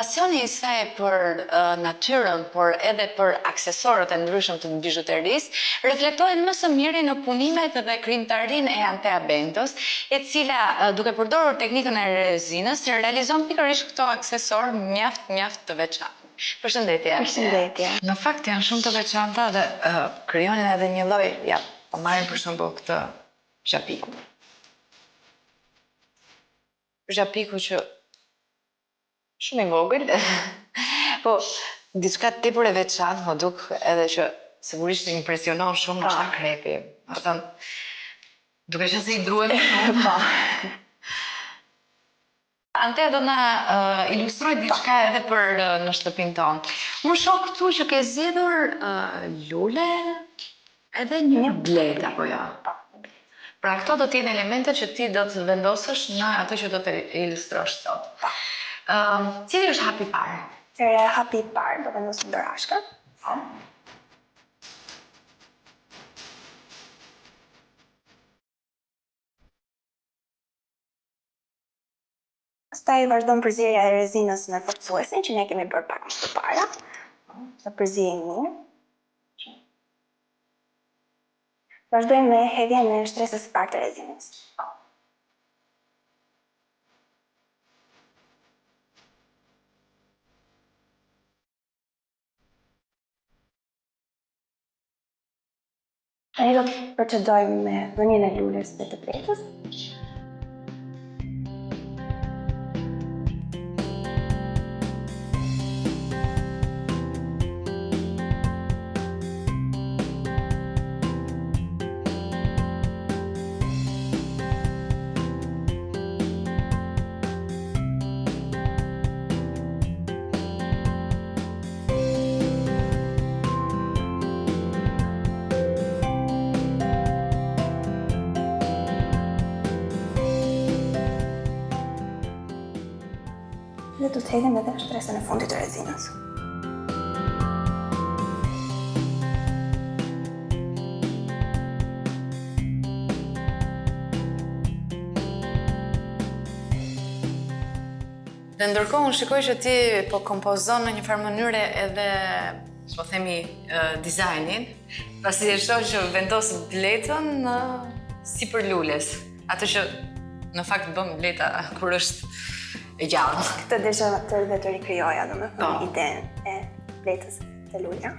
pasioni i saj për natyrën, por edhe për aksesorët e ndryshëm të bijuterisë, reflektohet më së miri në punimet dhe krijimtarinë e Antea Bentos, e cila duke përdorur teknikën e rezinës, realizon pikërisht këto aksesor mjaft të veçantë. Përshëndetje. Përshëndetje. Në fakt janë shumë të veçanta dhe krijonin edhe një lloj, ja, po marrim për shembull këtë zhapiku. Zhapiku që shumë i vogël, po diçka tepër e veçantë, më duk edhe që sigurisht impresionon shumë në krepi. Do të thënë, duke qenë se i duhemi shumë. Antea do na ilustroj diçka edhe për në shtëpinë tonë. Unë shoh këtu që ke zgjedhur lule edhe një blet apo jo. Pra këto do të jenë elementet që ti do të vendosësh në atë që do të ilustrosh sot. Cili është hapi i parë? Hapi i parë do vendosim dorashkën. Pastaj vazhdon përzierja e rezinës në forcuesin që ne kemi bërë pak më përpara. Të përziejmë mirë. Vazhdojmë me hedhjen e shtresës së parë të rezinës. Tani do të procedojmë me dhënien e lules dhe të bletës. Dhe do të hedhim edhe shtresën e fundit të rezinës. Dhe ndërkohë unë shikoj që ti po kompozon në një farë mënyre edhe, po themi, dizajnin, pasi e shoh që vendos bletën sipër lules. Atë që në fakt bëm bleta kur është e gjallë. Këtë desha dhe të rikrijoja, domethënë idenë e bletës të lulja.